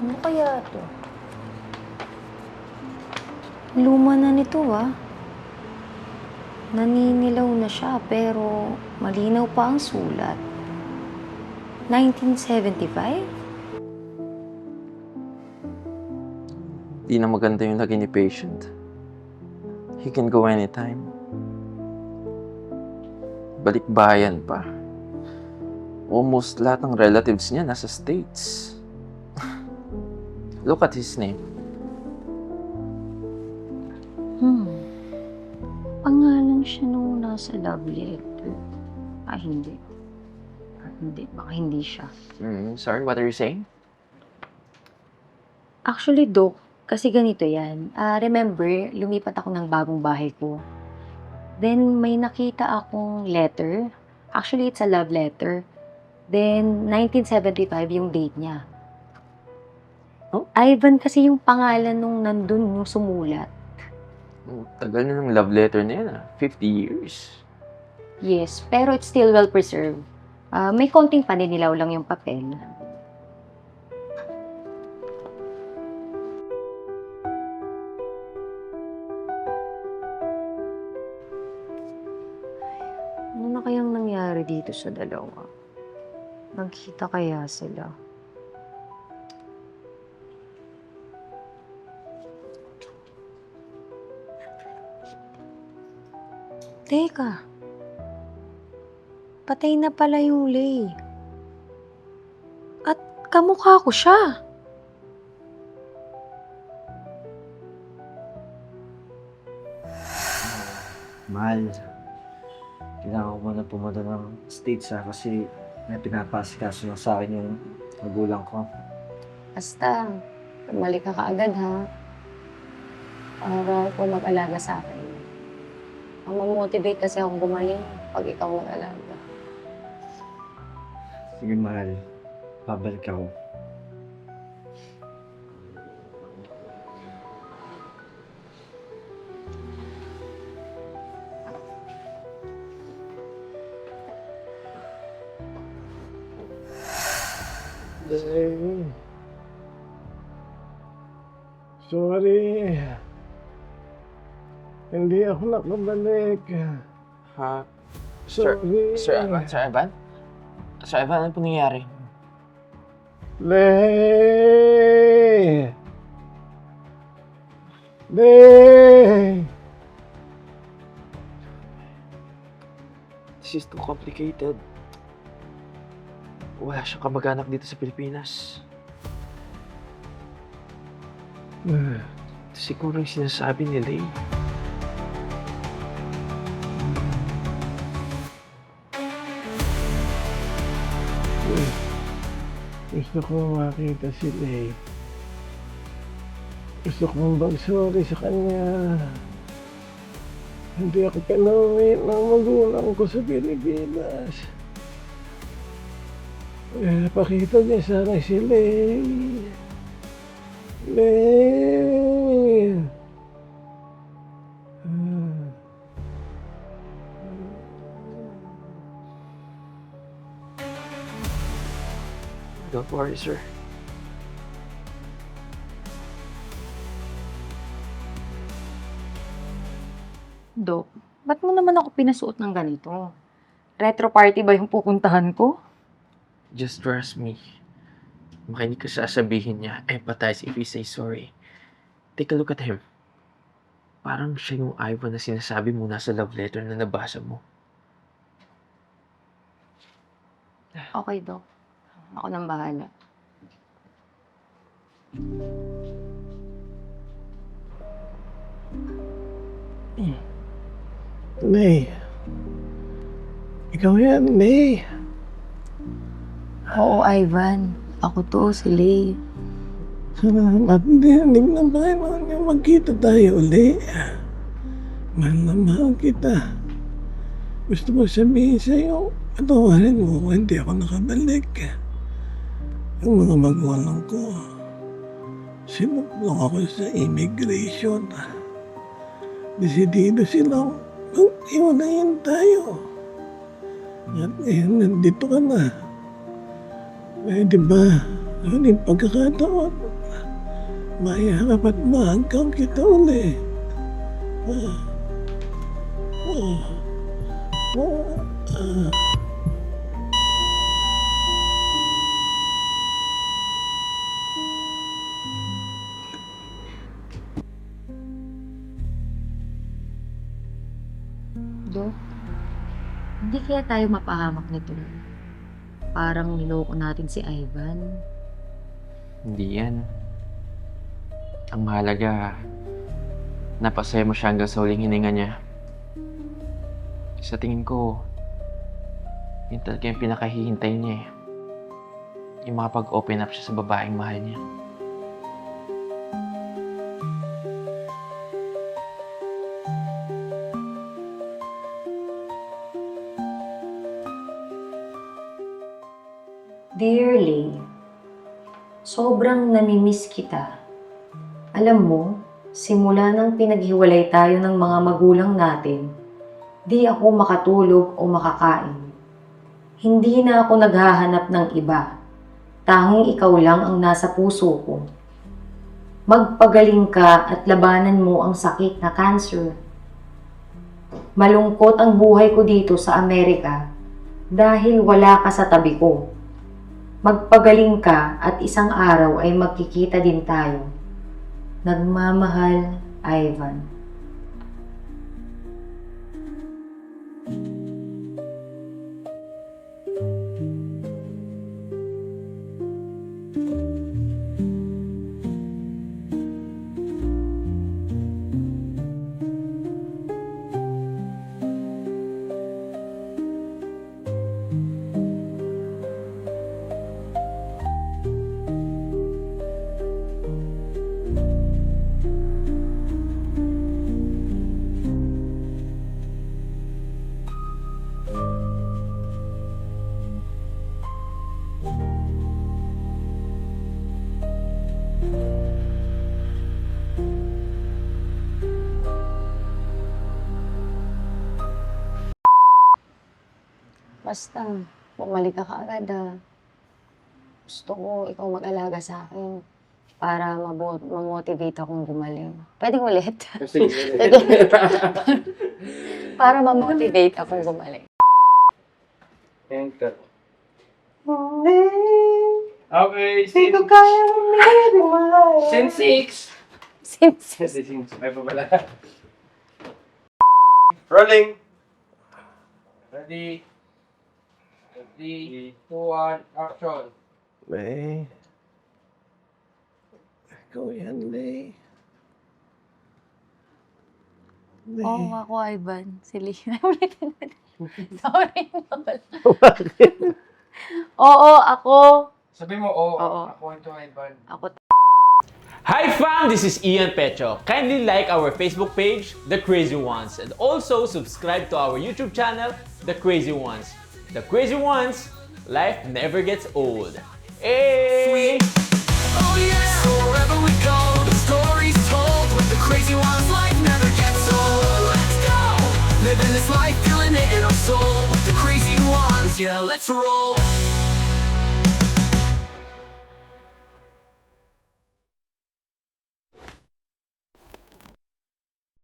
Ano kaya to? Luma na nito Naninilaw na siya pero malinaw pa ang sulat. 1975? Di na maganda yung lagi ni patient. He can go anytime. Balikbayan pa. Almost lahat ng relatives niya nasa States. Look at his name. Pangalan siya nung nasa love letter. Hindi. Hindi, baka hindi siya. Sorry, what are you saying? Actually, Doc, kasi ganito yan. Remember, lumipat ako ng bagong bahay ko. Then, may nakita akong letter. Actually, it's a love letter. Then, 1975 yung date niya. Oh? Ivan kasi yung pangalan nung nandun yung sumulat. Tagal na ng love letter na yan 50 years. Yes, pero it's still well preserved. May konting paninilaw lang yung papel. Ano na kayang nangyari dito sa dalawa? Nagkita kaya sila? Teka. Patay na pala yung Lay. At kamukha ko siya. Mahal, kailangan ko muna pumunta ng States kasi may pinapasikaso na sa akin yung magulang ko. Basta, bumalik ka kaagad ha. Para ko mag-alaga sa akin. Ang mamotivate kasi akong gumaling pag ikaw mag-alaga. Sige mahal, babalik ako. Sorry. Hindi ako nakabalik. Ha? Sir Sorry. Evan? Sir Evan, ano po nangyari? Lay! Lay! This is too complicated. Wala siyang kamag-anak dito sa Pilipinas. Siguro yung sinasabi ni Lay. Gusto ko makita si Lay. Gusto kong mag-sorry sa kanya. Hindi ako pinauwi ng magulang ko sa Pilipinas. Pakita niya sana si Lay. Lay! Don't worry, sir. Dok, ba't mo naman ako pinasuot ng ganito? Retro party ba yung pupuntahan ko? Just trust me. Makinig ka sa sasabihin niya. Empathize if he say sorry. Take a look at him. Parang siya yung Ivan na sinasabi mo nasa love letter na nabasa mo. Okay, Dok. Ako nang bahala. Lay. Ikaw yan, Lay. Oo, Ivan. Ako to, si Lay. Salamat. Dinig na ba nga magkita tayo uli? Mahal na mahal kita. Gusto mo sabihin sa'yo, patawarin mo kung hindi ako nakabalik. Yung mga magulang ko, sinuplong ako sa immigration. Desidido silang mag-iwanayin tayo. At ngayon, nandito ka na. Pwede ba? Ano yung pagkakataon? Mayakap at mahanggang kita uli. Ah. Ah. Ah. Ah. Dok, hindi kaya tayo mapahamak nito. Parang niloko natin si Ivan. Hindi yan. Ang mahalaga, napasaya mo siya hanggang sa huling hininga niya. Sa tingin ko, yun talaga yung pinakahihintay niya eh. Yung makapag-open up siya sa babaeng mahal niya. Dear Lay, sobrang namimiss kita. Alam mo, simula nang pinaghiwalay tayo ng mga magulang natin, di ako makatulog o makakain. Hindi na ako naghahanap ng iba. Tanging ikaw lang ang nasa puso ko. Magpagaling ka at labanan mo ang sakit na cancer. Malungkot ang buhay ko dito sa Amerika dahil wala ka sa tabi ko. Magpagaling ka at isang araw ay magkikita din tayo. Nagmamahal, Ivan. Basta, bumalik ka kaagad ah. Gusto ko ikaw mag-alaga sa akin para ma-motivate akong gumaling. Pwedeng ulit? Para ma-motivate akong gumaling. Okay, Hindi ko kaya umilig mo. Scene 6! Since May pa pala. Rolling! Ready? 3, 2, 1, action! May. Ikaw yan, Lay. Lay. Oo, ako, Ivan. Si Lina. Sorry, Noel. Oo, ako. Sabi mo, oo. Oo. Ako ito, Ivan. Ako. Hi fam, this is Ian Pecho. Kindly like our Facebook page, The Crazy Ones, and also subscribe to our YouTube channel, The Crazy Ones. The Crazy Ones, life never gets old. Hey! Oh yeah, so wherever we go, the story's told. With the crazy ones, life never gets old. Let's go, living this life, feeling it in our soul. With the crazy ones, yeah, let's roll.